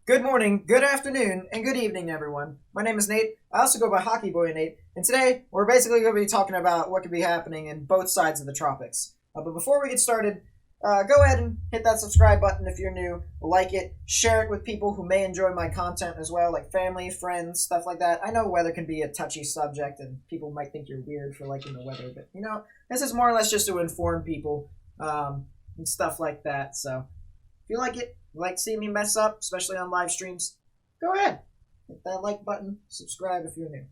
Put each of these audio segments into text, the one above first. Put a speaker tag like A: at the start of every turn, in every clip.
A: Good morning, good afternoon, and good evening, everyone. My name is Nate. I also go by Hockey Boy Nate, and today we're basically going to be talking about what could be happening in both sides of the tropics. But before we get started, go ahead and hit that subscribe button if you're new, like it, share it with people who may enjoy my content as well, like family, friends, stuff like that. I know weather can be a touchy subject, and people might think you're weird for liking the weather, but this is more or less just to inform people and stuff like that. So if you like it, like seeing me mess up, especially on live streams, go ahead. Hit that like button, subscribe if you're new.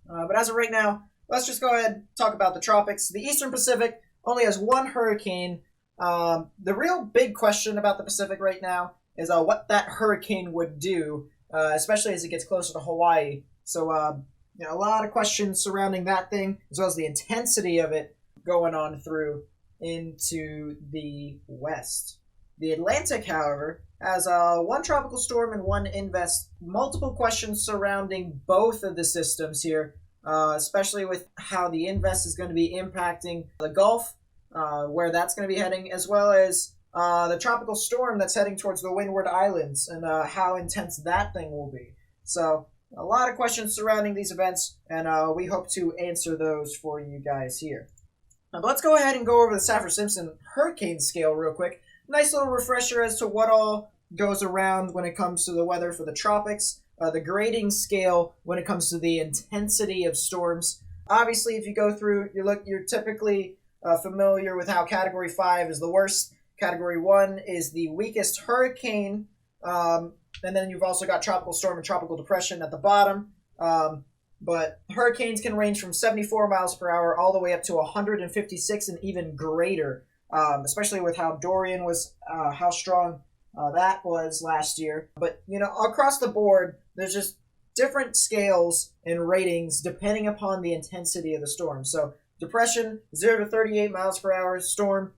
A: But as of right now, let's just go ahead and talk about the tropics. The Eastern Pacific only has one hurricane. The real big question about the Pacific right now is what that hurricane would do, especially as it gets closer to Hawaii. So, a lot of questions surrounding that thing, as well as the intensity of it going on through into the west. The Atlantic, however, has one tropical storm and one invest. Multiple questions surrounding both of the systems here, especially with how the invest is going to be impacting the Gulf, where that's going to be heading, as well as the tropical storm that's heading towards the Windward Islands and how intense that thing will be. So a lot of questions surrounding these events, and we hope to answer those for you guys here. But let's go ahead and go over the Saffir-Simpson hurricane scale real quick. Nice little refresher as to what all goes around when it comes to the weather for the tropics. The grading scale when it comes to the intensity of storms. Obviously, if you go through, you're typically familiar with how Category 5 is the worst. Category 1 is the weakest hurricane. And then you've also got tropical storm and tropical depression at the bottom. But hurricanes can range from 74 miles per hour all the way up to 156 and even greater. Especially with how Dorian was, how strong that was last year. But, across the board, there's just different scales and ratings depending upon the intensity of the storm. So depression, 0 to 38 miles per hour. Storm,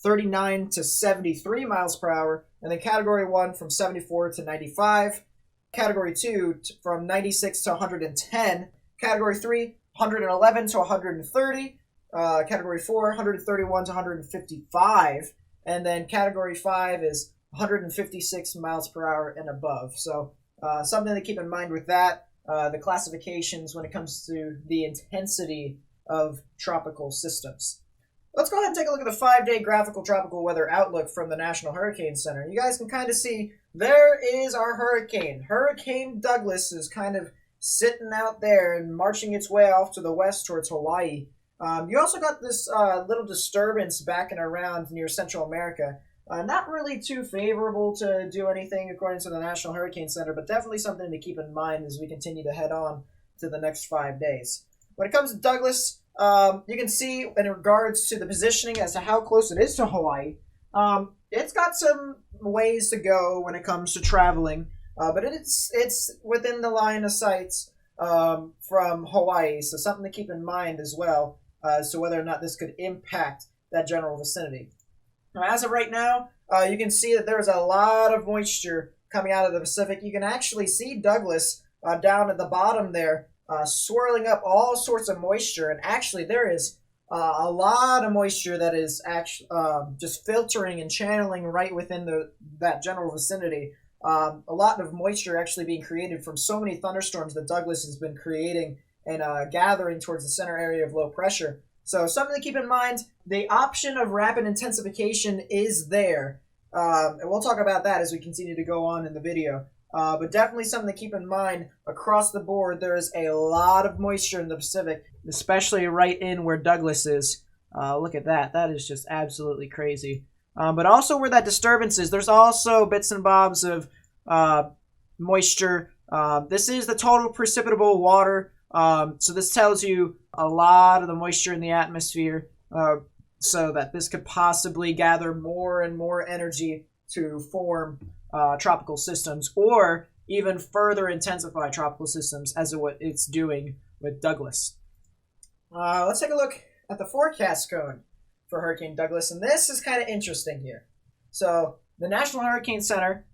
A: 39 to 73 miles per hour. And then Category 1 from 74 to 95. Category 2 from 96 to 110. Category 3, 111 to 130. Category 4, 131 to 155, and then Category 5 is 156 miles per hour and above. So something to keep in mind with that, the classifications when it comes to the intensity of tropical systems. Let's go ahead and take a look at the 5-day graphical tropical weather outlook from the National Hurricane Center. You guys can kind of see there is our hurricane. Hurricane Douglas is kind of sitting out there and marching its way off to the west towards Hawaii. You also got this little disturbance backing around near Central America. Not really too favorable to do anything according to the National Hurricane Center, but definitely something to keep in mind as we continue to head on to the next 5 days. When it comes to Douglas, you can see in regards to the positioning as to how close it is to Hawaii, it's got some ways to go when it comes to traveling, but it's within the line of sight from Hawaii, so something to keep in mind as well. As to whether or not this could impact that general vicinity. Now, as of right now, you can see that there's a lot of moisture coming out of the Pacific. You can actually see Douglas down at the bottom there, swirling up all sorts of moisture. And actually, there is a lot of moisture that is actually just filtering and channeling right within that general vicinity. A lot of moisture actually being created from so many thunderstorms that Douglas has been creating and gathering towards the center area of low pressure. So something to keep in mind, the option of rapid intensification is there. And we'll talk about that as we continue to go on in the video. But definitely something to keep in mind. Across the board, there is a lot of moisture in the Pacific, especially right in where Douglas is. Look at that. That is just absolutely crazy. But also where that disturbance is, there's also bits and bobs of moisture. This is the total precipitable water. So this tells you a lot of the moisture in the atmosphere, so that this could possibly gather more and more energy to form tropical systems, or even further intensify tropical systems as what it's doing with Douglas. Let's take a look at the forecast cone for Hurricane Douglas, and this is kind of interesting here. So the National Hurricane Center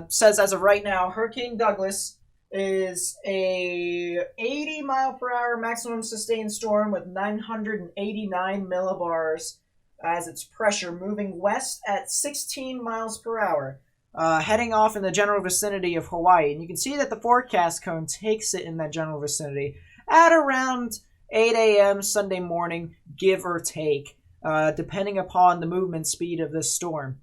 A: says as of right now, Hurricane Douglas is a 80 mile per hour maximum sustained storm with 989 millibars as its pressure, moving west at 16 miles per hour. heading off in the general vicinity of Hawaii. And you can see that the forecast cone takes it in that general vicinity at around 8 a.m. Sunday morning, give or take, depending upon the movement speed of this storm.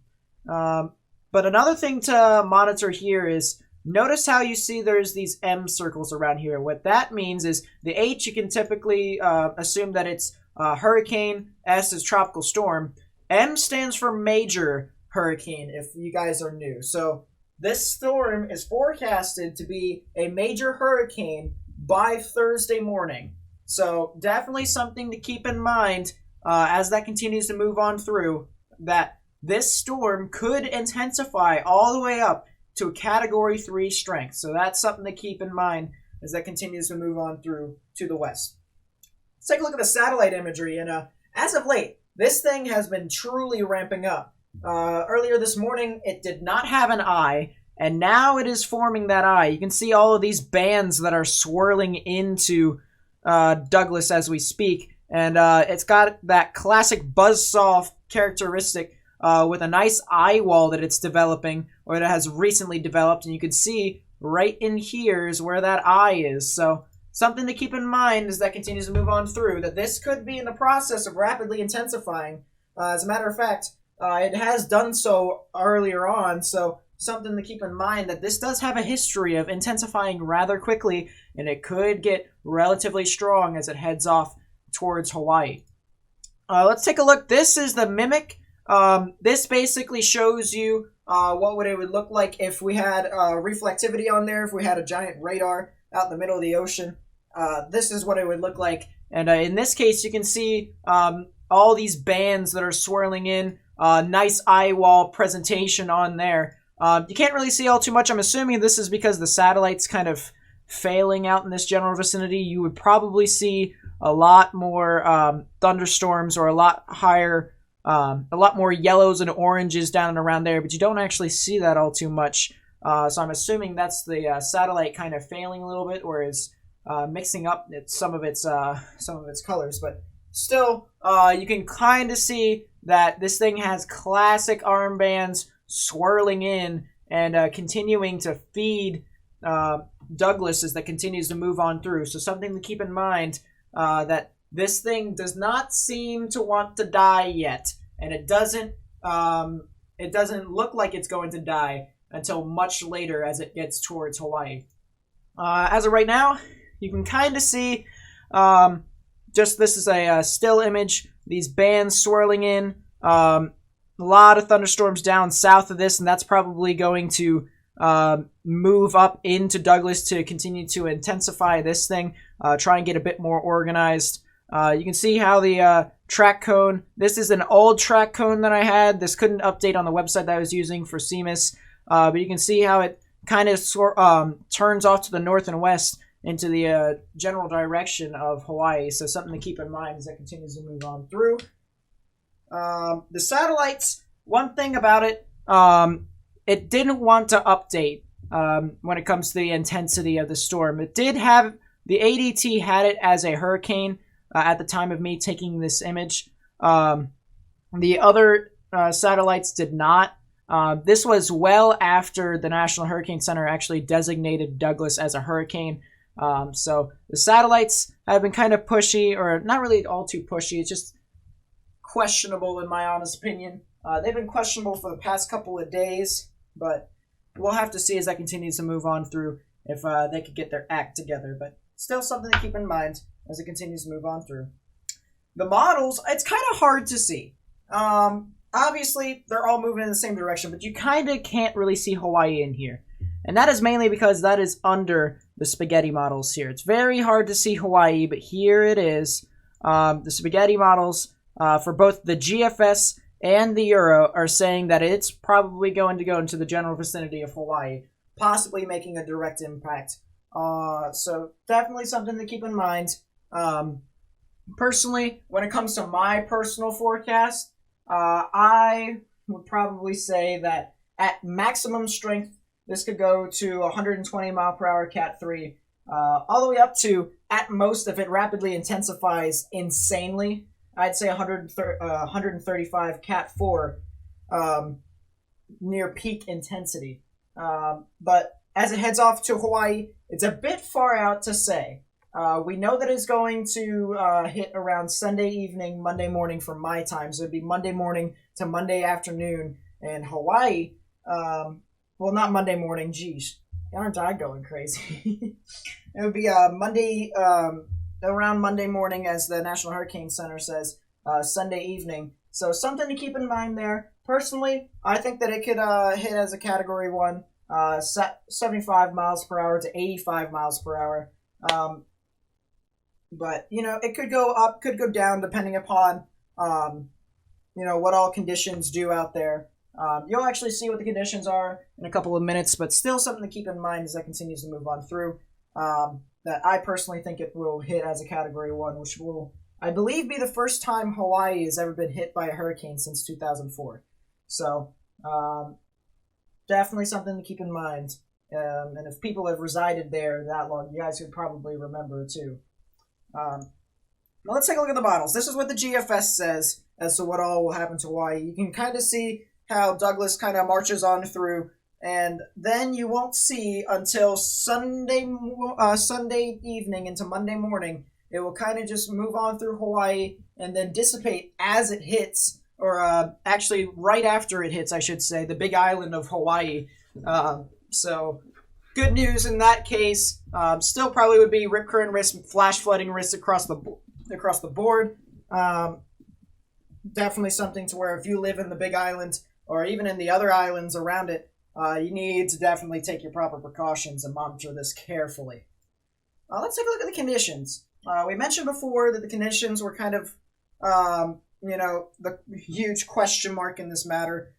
A: But another thing to monitor here is notice how you see there's these M circles around here. What that means is the H, you can typically assume that it's hurricane, S is tropical storm. M stands for major hurricane, if you guys are new. So this storm is forecasted to be a major hurricane by Thursday morning. So definitely something to keep in mind as that continues to move on through, that this storm could intensify all the way up to a Category 3 strength. So that's something to keep in mind as that continues to move on through to the west. Let's take a look at the satellite imagery. And as of late, this thing has been truly ramping up. Earlier this morning, it did not have an eye, and now it is forming that eye. You can see all of these bands that are swirling into Douglas as we speak. And it's got that classic buzzsaw characteristic with a nice eye wall that it's developing, or that has recently developed, and you can see right in here is where that eye is. So something to keep in mind as that continues to move on through, that this could be in the process of rapidly intensifying. As a matter of fact, it has done so earlier on, so something to keep in mind that this does have a history of intensifying rather quickly, and it could get relatively strong as it heads off towards Hawaii. Let's take a look. This is the Mimic. This basically shows you what it would look like if we had reflectivity on there, if we had a giant radar out in the middle of the ocean. This is what it would look like. And in this case, you can see all these bands that are swirling in. Nice eye wall presentation on there. You can't really see all too much. I'm assuming this is because the satellite's kind of failing out in this general vicinity. You would probably see a lot more thunderstorms, or a lot higher, a lot more yellows and oranges down and around there, but you don't actually see that all too much. So I'm assuming that's the satellite kind of failing a little bit, or is mixing up some of its colors. But still, you can kind of see that this thing has classic armbands swirling in and continuing to feed Douglas as that continues to move on through. So something to keep in mind, that this thing does not seem to want to die yet, and it doesn't look like it's going to die until much later as it gets towards Hawaii. As of right now, you can kind of see, just this is a still image, these bands swirling in, a lot of thunderstorms down south of this, and that's probably going to move up into Douglas to continue to intensify this thing, try and get a bit more organized. You can see how the track cone, this is an old track cone that I had. This couldn't update on the website that I was using for CMIS, but you can see how it kind of turns off to the north and west into the general direction of Hawaii. So something to keep in mind as it continues to move on through. The satellites, one thing about it, it didn't want to update when it comes to the intensity of the storm. It did have, the ADT had it as a hurricane at the time of me taking this image. The other satellites did not. This was well after the National Hurricane Center actually designated Douglas as a hurricane. So the satellites have been kind of pushy, or not really all too pushy. It's just questionable in my honest opinion. They've been questionable for the past couple of days, but we'll have to see as that continues to move on through if they could get their act together. But still something to keep in mind as it continues to move on through. The models, it's kind of hard to see. Obviously, they're all moving in the same direction, but you kind of can't really see Hawaii in here. And that is mainly because that is under the spaghetti models here. It's very hard to see Hawaii, but here it is. The spaghetti models for both the GFS and the Euro are saying that it's probably going to go into the general vicinity of Hawaii, possibly making a direct impact. So definitely something to keep in mind. Personally, when it comes to my personal forecast, I would probably say that at maximum strength, this could go to 120 mile per hour Cat 3, all the way up to, at most, if it rapidly intensifies insanely, I'd say 135 Cat 4. near peak intensity. But as it heads off to Hawaii, it's a bit far out to say. We know that it's going to hit around Sunday evening, Monday morning for my time. So it'd be Monday morning to Monday afternoon in Hawaii. Well, not Monday morning. Geez, aren't I going crazy? It would be Monday, around Monday morning, as the National Hurricane Center says, Sunday evening. So something to keep in mind there. Personally, I think that it could hit as a Category 1, 75 miles per hour to 85 miles per hour. But, it could go up, could go down, depending upon, what all conditions do out there. You'll actually see what the conditions are in a couple of minutes, but still something to keep in mind as that continues to move on through. That I personally think it will hit as a Category 1, which will, I believe, be the first time Hawaii has ever been hit by a hurricane since 2004. So, definitely something to keep in mind. And if people have resided there that long, you guys could probably remember it too. Now let's take a look at the models. This is what the GFS says as to what all will happen to Hawaii. You can kind of see how Douglas kind of marches on through, and then you won't see until Sunday evening into Monday morning. It will kind of just move on through Hawaii and then dissipate as it hits, or actually right after it hits, I should say, the big island of Hawaii. So good news in that case. Still probably would be rip current risk, flash flooding risk across the board. Definitely something to where if you live in the big island or even in the other islands around it, you need to definitely take your proper precautions and monitor this carefully. Let's take a look at the conditions. We mentioned before that the conditions were kind of, the huge question mark in this matter.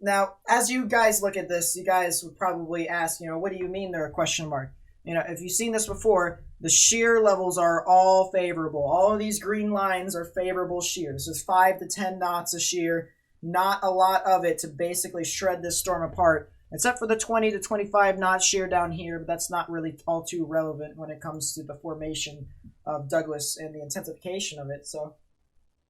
A: Now, as you guys look at this, you guys would probably ask, what do you mean they're a question mark? If you've seen this before, the shear levels are all favorable. All of these green lines are favorable shear. This is 5 to 10 knots of shear. Not a lot of it to basically shred this storm apart, except for the 20 to 25 knot shear down here, but that's not really all too relevant when it comes to the formation of Douglas and the intensification of it. So,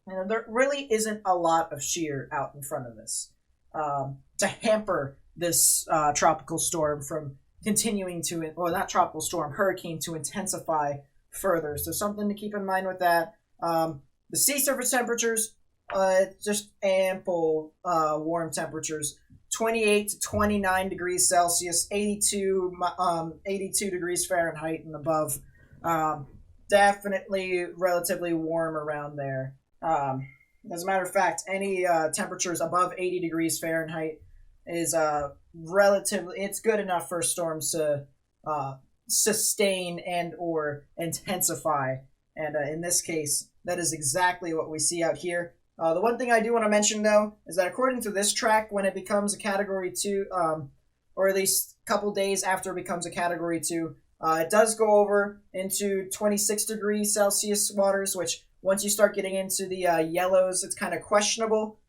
A: there really isn't a lot of shear out in front of this to hamper this tropical storm from continuing to, well, not tropical storm, hurricane to intensify further. So something to keep in mind with that. The sea surface temperatures, just ample warm temperatures. 28 to 29 degrees Celsius, 82 degrees Fahrenheit and above. Definitely relatively warm around there. As a matter of fact, any temperatures above 80 degrees Fahrenheit is it's good enough for storms to sustain and or intensify. And in this case, that is exactly what we see out here. The one thing I do want to mention, though, is that according to this track, when it becomes a Category 2, or at least a couple days after it becomes a Category 2, it does go over into 26 degrees Celsius waters, which once you start getting into the yellows, it's kind of questionable.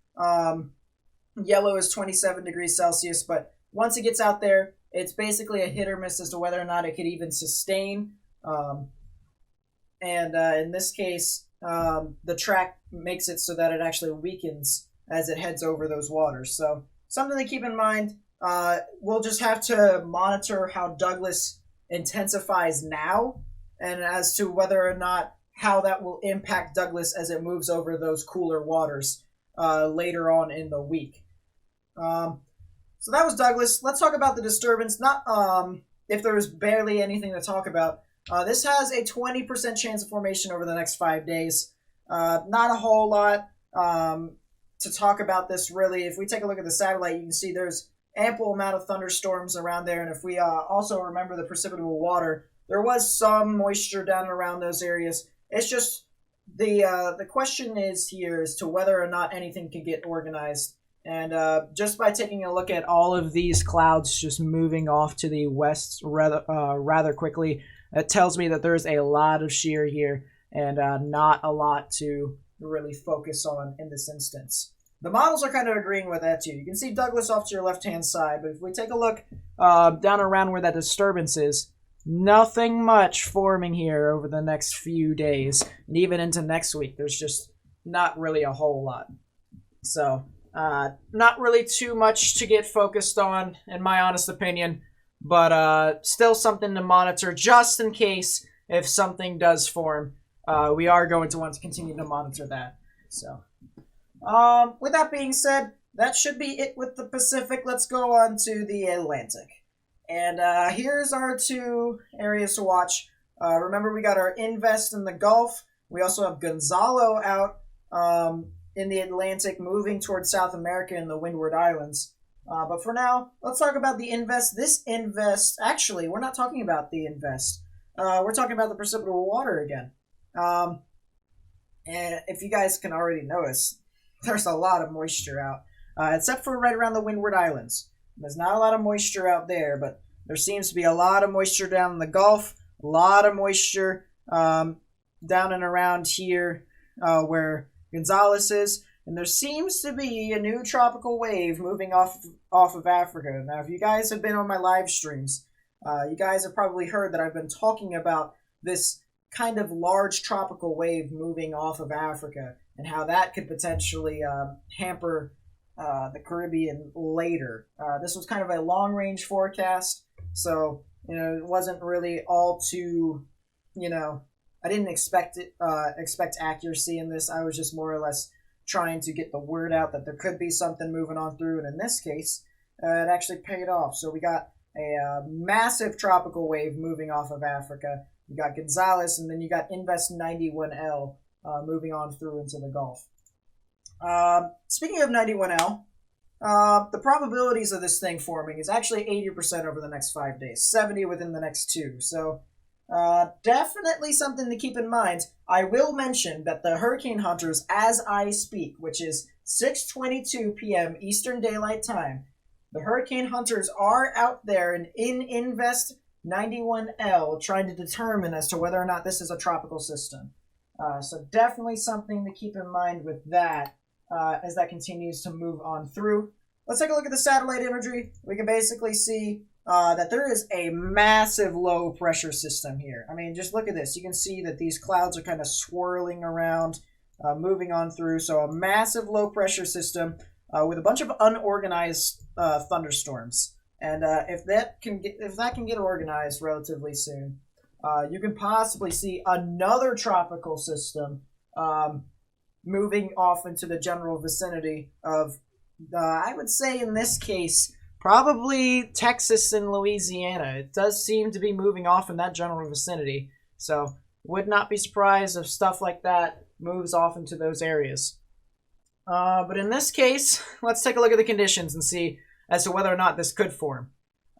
A: Yellow is 27 degrees Celsius, but once it gets out there, it's basically a hit or miss as to whether or not it could even sustain. In this case, the track makes it so that it actually weakens as it heads over those waters. So something to keep in mind. We'll just have to monitor how Douglas intensifies now, and as to whether or not how that will impact Douglas as it moves over those cooler waters later on in the week. So that was Douglas. Let's talk about the disturbance. Not if there is barely anything to talk about. This has a 20% chance of formation over the next 5 days. Not a whole lot to talk about this, really. If we take a look at the satellite, you can see there's ample amount of thunderstorms around there. And if we also remember the precipitable water, there was some moisture down around those areas. It's just the question is here as to whether or not anything can get organized. And just by taking a look at all of these clouds just moving off to the west rather quickly, it tells me that there's a lot of shear here and not a lot to really focus on in this instance. The models are kind of agreeing with that too. You can see Douglas off to your left-hand side, but if we take a look down around where that disturbance is, nothing much forming here over the next few days, and even into next week. There's just not really a whole lot. So Not really too much to get focused on, in my honest opinion, but still something to monitor just in case if something does form. We are going to want to continue to monitor that. So, with that being said, that should be it with the Pacific. Let's go on to the Atlantic. And here's our two areas to watch. Remember, we got our Invest in the Gulf. We also have Gonzalo out in the Atlantic, moving towards South America in the Windward Islands. But for now, let's talk about the Invest. This Invest, actually, we're not talking about the Invest. We're talking about the precipitable water again. And if you guys can already notice, there's a lot of moisture out, except for right around the Windward Islands. There's not a lot of moisture out there, but there seems to be a lot of moisture down in the Gulf, a lot of moisture down and around here where Gonzales is, and there seems to be a new tropical wave moving off of Africa. Now, if you guys have been on my live streams, you guys have probably heard that I've been talking about this kind of large tropical wave moving off of Africa and how that could potentially hamper the Caribbean later. This was kind of a long-range forecast, so it wasn't really all too, I didn't expect accuracy in this. I was just more or less trying to get the word out that there could be something moving on through, and in this case, it actually paid off. So we got a massive tropical wave moving off of Africa. You got Gonzales, and then you got Invest 91L moving on through into the Gulf. Speaking of 91L, the probabilities of this thing forming is actually 80% over the next 5 days, 70 within the next 2. So definitely something to keep in mind. I will mention that the hurricane hunters, as I speak, which is 6:22 p.m. Eastern Daylight Time, the hurricane hunters are out there and in Invest 91L trying to determine as to whether or not this is a tropical system. So definitely something to keep in mind with that as that continues to move on through. Let's take a look at the satellite imagery. We can basically see that there is a massive low pressure system here. I mean, just look at this. You can see that these clouds are kind of swirling around, moving on through. So a massive low pressure system with a bunch of unorganized thunderstorms. And if that can get organized relatively soon, you can possibly see another tropical system moving off into the general vicinity of, I would say in this case, probably Texas and Louisiana. It does seem to be moving off in that general vicinity. So would not be surprised if stuff like that moves off into those areas. But in this case, let's take a look at the conditions and see as to whether or not this could form.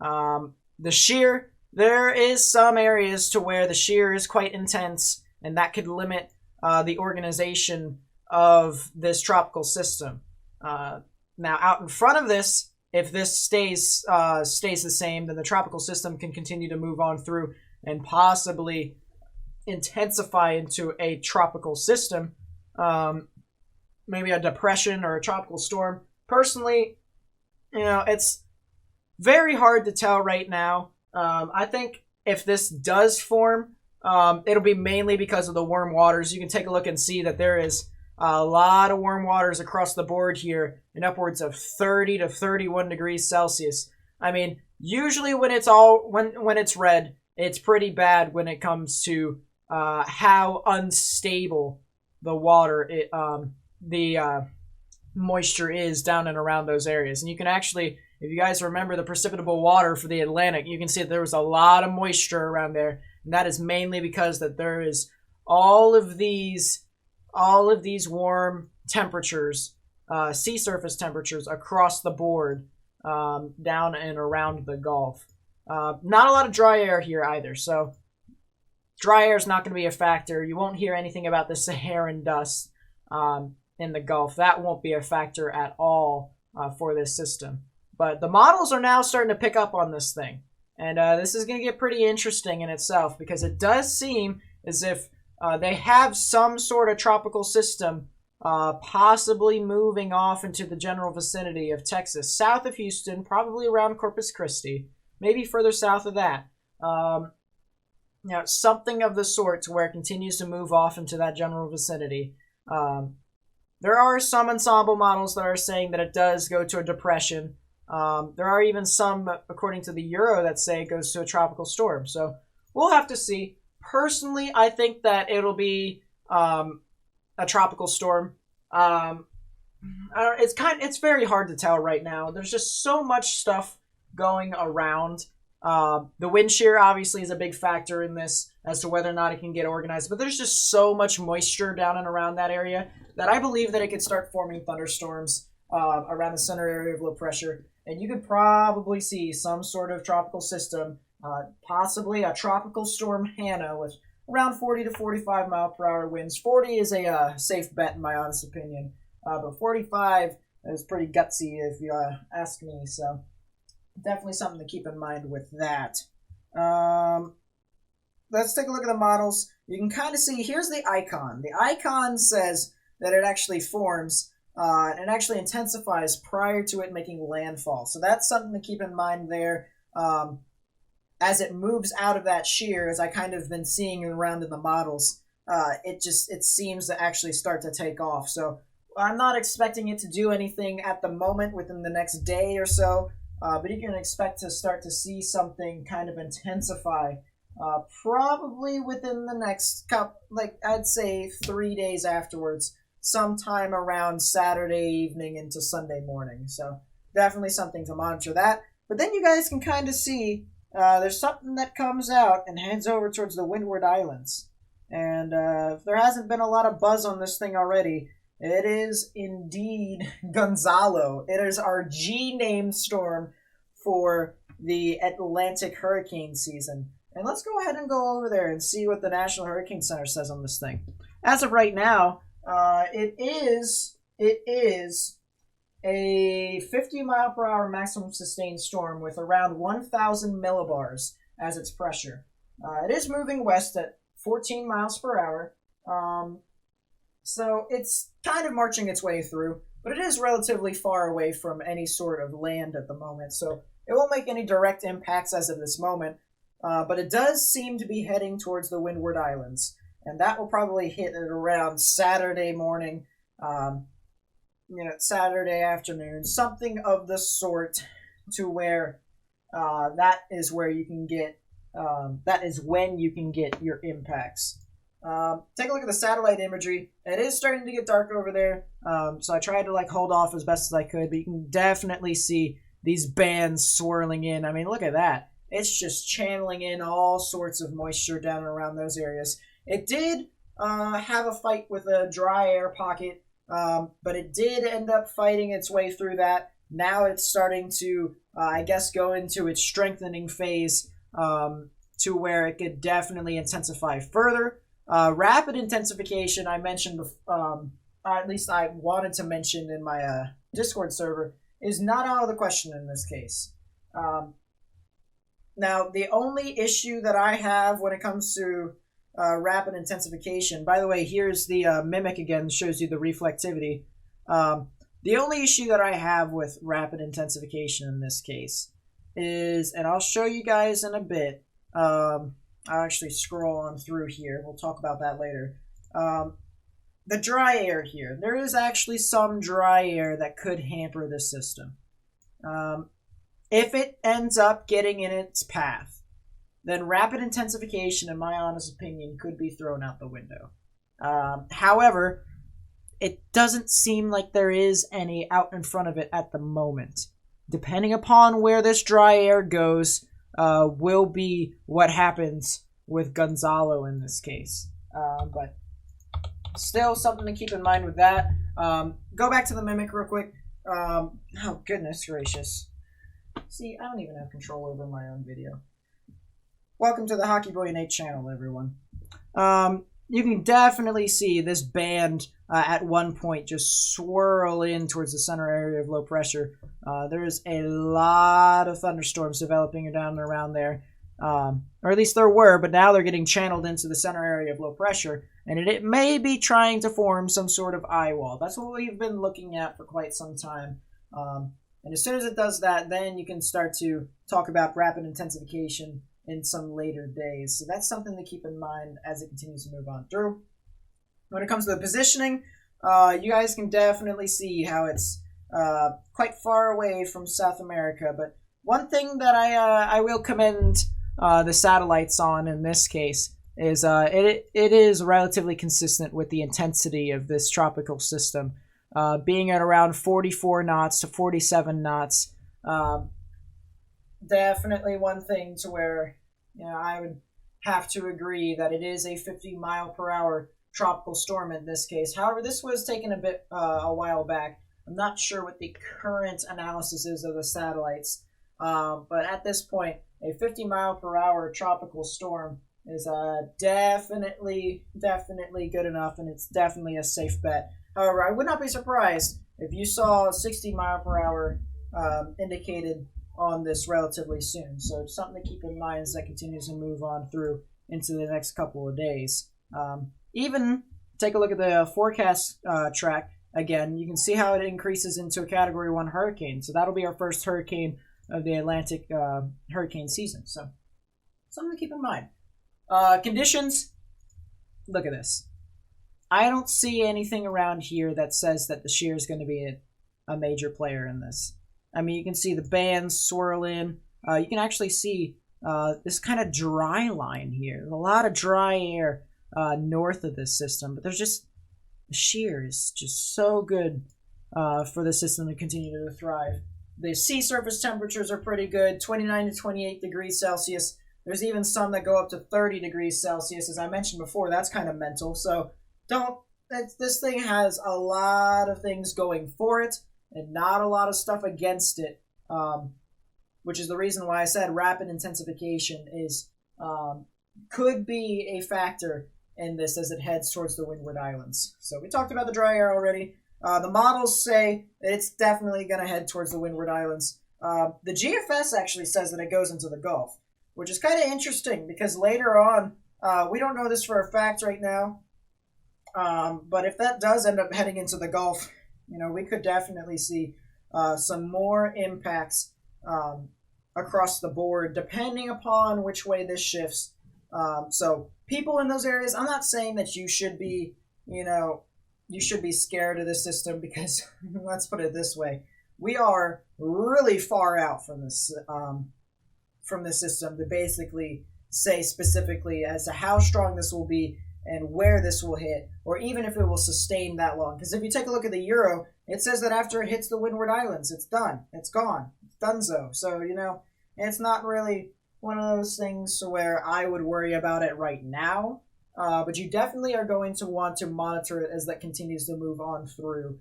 A: The shear, there is some areas to where the shear is quite intense, and that could limit the organization of this tropical system. Now, out in front of this, if this stays the same, then the tropical system can continue to move on through and possibly intensify into a tropical system, maybe a depression or a tropical storm. Personally, it's very hard to tell right now. I think if this does form, it'll be mainly because of the warm waters. You can take a look and see that there is a lot of warm waters across the board here in upwards of 30 to 31 degrees Celsius. I mean, usually when it's red, it's pretty bad when it comes to how unstable the water, the moisture is down and around those areas. And you can actually, if you guys remember the precipitable water for the Atlantic, you can see that there was a lot of moisture around there. And that is mainly because that there is all of these warm temperatures, sea surface temperatures across the board, down and around the Gulf. Not a lot of dry air here either, so dry air is not going to be a factor. You won't hear anything about the Saharan dust in the Gulf. That won't be a factor at all for this system. But the models are now starting to pick up on this thing. And this is going to get pretty interesting in itself because it does seem as if they have some sort of tropical system possibly moving off into the general vicinity of Texas, south of Houston, probably around Corpus Christi, maybe further south of that. Something of the sort to where it continues to move off into that general vicinity. There are some ensemble models that are saying that it does go to a depression. There are even some, according to the Euro, that say it goes to a tropical storm. So we'll have to see. Personally, I think that it'll be a tropical storm. It's very hard to tell right now. There's just so much stuff going around. The wind shear obviously is a big factor in this as to whether or not it can get organized. But there's just so much moisture down and around that area that I believe that it could start forming thunderstorms around the center area of low pressure. And you could probably see some sort of tropical system, possibly a tropical storm Hannah with around 40 to 45 mile per hour winds. 40 is a safe bet in my honest opinion. But 45 is pretty gutsy if you ask me. So definitely something to keep in mind with that. Let's take a look at the models. You can kind of see, here's the icon. The icon says that it actually forms and it actually intensifies prior to it making landfall. So that's something to keep in mind there. As it moves out of that shear, as I kind of been seeing around in the models, it seems to actually start to take off. So I'm not expecting it to do anything at the moment within the next day or so, but you can expect to start to see something kind of intensify probably within the next couple, like I'd say 3 days afterwards, sometime around Saturday evening into Sunday morning. So definitely something to monitor that. But then you guys can kind of see there's something that comes out and heads over towards the Windward Islands. And if there hasn't been a lot of buzz on this thing already, it is indeed Gonzalo. It is our G-named storm for the Atlantic hurricane season. And let's go ahead and go over there and see what the National Hurricane Center says on this thing. As of right now, it is a 50 mile per hour maximum sustained storm with around 1,000 millibars as its pressure. It is moving west at 14 miles per hour. So it's kind of marching its way through, but it is relatively far away from any sort of land at the moment. So it won't make any direct impacts as of this moment. But it does seem to be heading towards the Windward Islands. And that will probably hit at around Saturday morning, Saturday afternoon, something of the sort, to where that is where you can get, that is when you can get your impacts. Take a look at the satellite imagery. It is starting to get dark over there, so I tried to hold off as best as I could, but you can definitely see these bands swirling in. I mean, look at that. It's just channeling in all sorts of moisture down and around those areas. It did have a fight with a dry air pocket, but it did end up fighting its way through that. Now it's starting to, go into its strengthening phase to where it could definitely intensify further. Rapid intensification, I mentioned, at least I wanted to mention in my Discord server, is not out of the question in this case. Now, the only issue that I have when it comes to rapid intensification, by the way, here's the mimic again, shows you the reflectivity. The only issue that I have with rapid intensification in this case is, and I'll show you guys in a bit, I'll actually scroll on through here. We'll talk about that later. The dry air here. There is actually some dry air that could hamper this system. If it ends up getting in its path, then rapid intensification, in my honest opinion, could be thrown out the window. However, it doesn't seem like there is any out in front of it at the moment. Depending upon where this dry air goes, will be what happens with Gonzalo in this case. But still something to keep in mind with that. Go back to the mimic real quick. Oh, goodness gracious. See, I don't even have control over my own video. Welcome to the Hockey Boy Nate channel, everyone. You can definitely see this band at one point just swirl in towards the center area of low pressure. There's a lot of thunderstorms developing down and around there. Or at least there were, but now they're getting channeled into the center area of low pressure. And it may be trying to form some sort of eye wall. That's what we've been looking at for quite some time. And as soon as it does that, then you can start to talk about rapid intensification in some later days. So that's something to keep in mind as it continues to move on through. When it comes to the positioning, you guys can definitely see how it's quite far away from South America. But one thing that I will commend the satellites on in this case is it is relatively consistent with the intensity of this tropical system, being at around 44 knots to 47 knots. Definitely one thing to where I would have to agree that it is a 50-mile-per-hour tropical storm in this case. However, this was taken a while back. I'm not sure what the current analysis is of the satellites, but at this point, a 50-mile-per-hour tropical storm is definitely good enough, and it's definitely a safe bet. However, I would not be surprised if you saw 60-mile-per-hour indicated on this relatively soon. So it's something to keep in mind as that continues to move on through into the next couple of days. Even take a look at the forecast track again. You can see how it increases into a Category 1 hurricane. So that'll be our first hurricane of the Atlantic hurricane season. So something to keep in mind. Conditions, look at this. I don't see anything around here that says that the shear is going to be a major player in this. I mean, you can see the bands swirl in. You can actually see this kind of dry line here. There's a lot of dry air north of this system, but there's just the shear is just so good for the system to continue to thrive. The sea surface temperatures are pretty good, 29 to 28 degrees Celsius. There's even some that go up to 30 degrees Celsius. As I mentioned before, that's kind of mental. So this thing has a lot of things going for it and not a lot of stuff against it, which is the reason why I said rapid intensification could be a factor in this as it heads towards the Windward Islands. So we talked about the dry air already. The models say that it's definitely going to head towards the Windward Islands. The GFS actually says that it goes into the Gulf, which is kind of interesting because later on, we don't know this for a fact right now, but if that does end up heading into the Gulf, we could definitely see some more impacts across the board, depending upon which way this shifts. So people in those areas, I'm not saying that you should be, you should be scared of this system because let's put it this way. We are really far out from this system to basically say specifically as to how strong this will be and where this will hit, or even if it will sustain that long. Because if you take a look at the Euro, it says that after it hits the Windward Islands, it's done. It's gone. It's donezo. So, it's not really one of those things where I would worry about it right now. But you definitely are going to want to monitor it as that continues to move on through.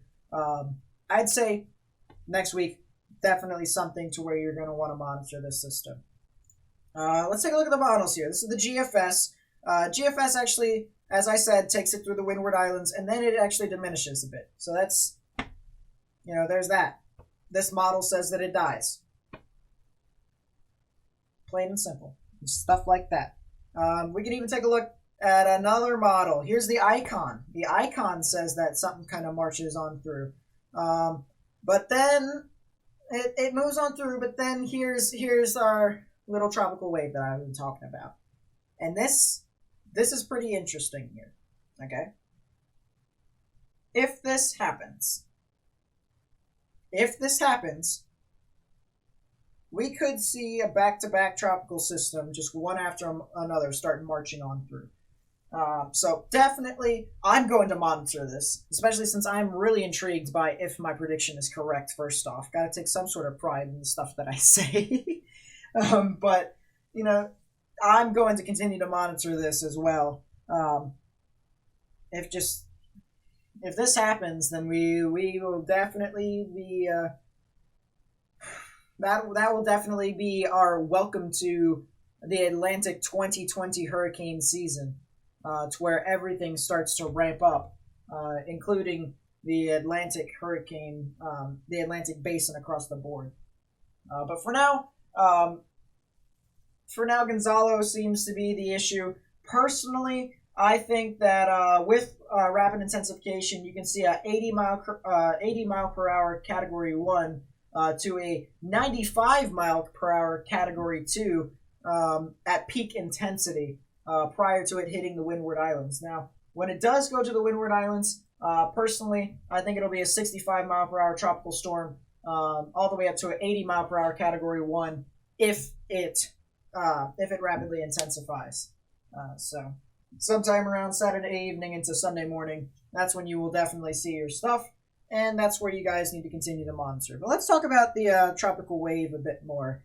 A: I'd say next week, definitely something to where you're going to want to monitor this system. Let's take a look at the models here. This is the GFS. GFS actually, as I said, takes it through the Windward Islands, and then it actually diminishes a bit. So that's, there's that. This model says that it dies. Plain and simple. Stuff like that. We can even take a look at another model. Here's the icon. The icon says that something kind of marches on through. But then it moves on through, but then here's our little tropical wave that I've been talking about. And this is pretty interesting here, okay? If this happens, we could see a back-to-back tropical system, just one after another, start marching on through. So definitely, I'm going to monitor this, especially since I'm really intrigued by if my prediction is correct, first off. Got to take some sort of pride in the stuff that I say. But, I'm going to continue to monitor this as well. If this happens, then we will definitely be that will definitely be our welcome to the Atlantic 2020 hurricane season, to where everything starts to ramp up, including the Atlantic hurricane, the Atlantic basin across the board. But for now, Gonzalo seems to be the issue. Personally, I think that with rapid intensification, you can see a 80 mile per hour Category 1 to a 95 mile per hour Category 2 at peak intensity prior to it hitting the Windward Islands. Now, when it does go to the Windward Islands, Personally, I think it'll be a 65 mile per hour tropical storm, all the way up to an 80 mile per hour Category 1 if it rapidly intensifies. So sometime around Saturday evening into Sunday morning, that's when you will definitely see your stuff, and that's where you guys need to continue to monitor. But let's talk about the tropical wave a bit more,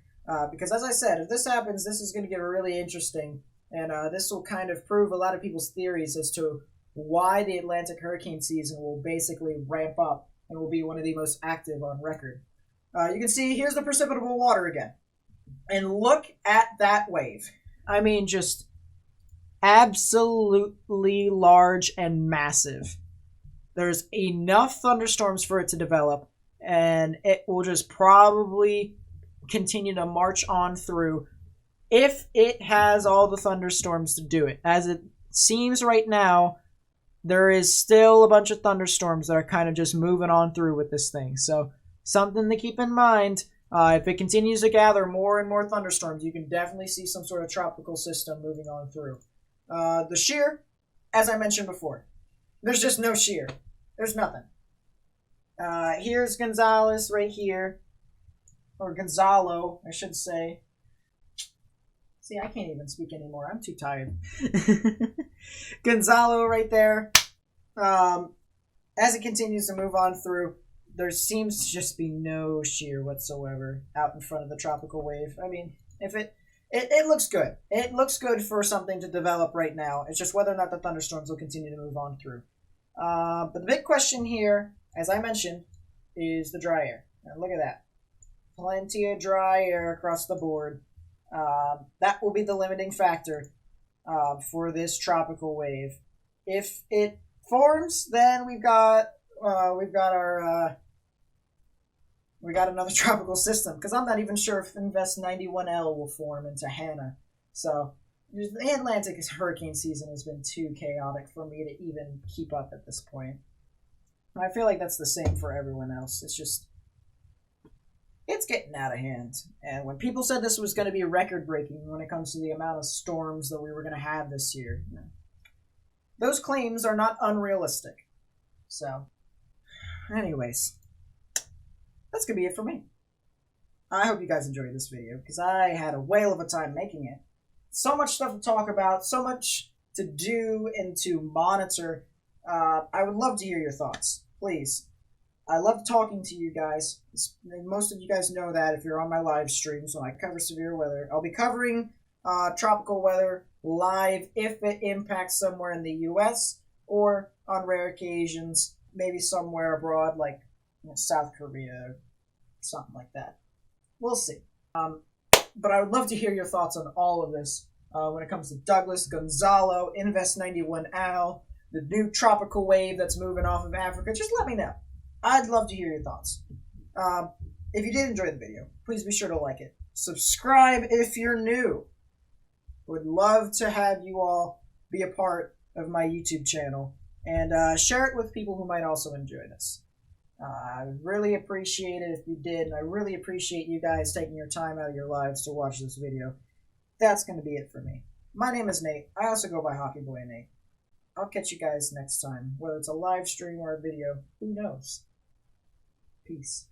A: because as I said, if this happens, this is going to get really interesting, and this will kind of prove a lot of people's theories as to why the Atlantic hurricane season will basically ramp up and will be one of the most active on record. You can see here's the precipitable water again. And look at that wave. I mean, just absolutely large and massive. There's enough thunderstorms for it to develop, and it will just probably continue to march on through if it has all the thunderstorms to do it. As it seems right now, there is still a bunch of thunderstorms that are kind of just moving on through with this thing. So something to keep in mind. If it continues to gather more and more thunderstorms, you can definitely see some sort of tropical system moving on through. The shear, as I mentioned before, there's just no shear. There's nothing. Here's Gonzales right here. Or Gonzalo, I should say. See, I can't even speak anymore. I'm too tired. Gonzalo right there. As it continues to move on through, there seems to just be no shear whatsoever out in front of the tropical wave. I mean, if it looks good. It looks good for something to develop right now. It's just whether or not the thunderstorms will continue to move on through. But the big question here, as I mentioned, is the dry air. Now look at that. Plenty of dry air across the board. That will be the limiting factor for this tropical wave. If it forms, then we got another tropical system, because I'm not even sure if Invest 91L will form into Hannah. So the Atlantic hurricane season has been too chaotic for me to even keep up at this point. And I feel like that's the same for everyone else. It's getting out of hand. And when people said this was going to be record-breaking when it comes to the amount of storms that we were going to have this year, those claims are not unrealistic. So, anyways, that's going to be it for me. I hope you guys enjoyed this video, because I had a whale of a time making it. So much stuff to talk about, so much to do and to monitor. I would love to hear your thoughts. Please. I love talking to you guys. Most of you guys know that if you're on my live streams when I cover severe weather. I'll be covering tropical weather live if it impacts somewhere in the U.S. or on rare occasions, maybe somewhere abroad like South Korea or something like that. We'll see. But I would love to hear your thoughts on all of this when it comes to Douglas, Gonzalo, Invest 91Al, the new tropical wave that's moving off of Africa. Just let me know. I'd love to hear your thoughts. If you did enjoy the video, please be sure to like it. Subscribe if you're new. Would love to have you all be a part of my YouTube channel. And share it with people who might also enjoy this. I would really appreciate it if you did. And I really appreciate you guys taking your time out of your lives to watch this video. That's going to be it for me. My name is Nate. I also go by Hockey Boy Nate. I'll catch you guys next time. Whether it's a live stream or a video, who knows? Peace.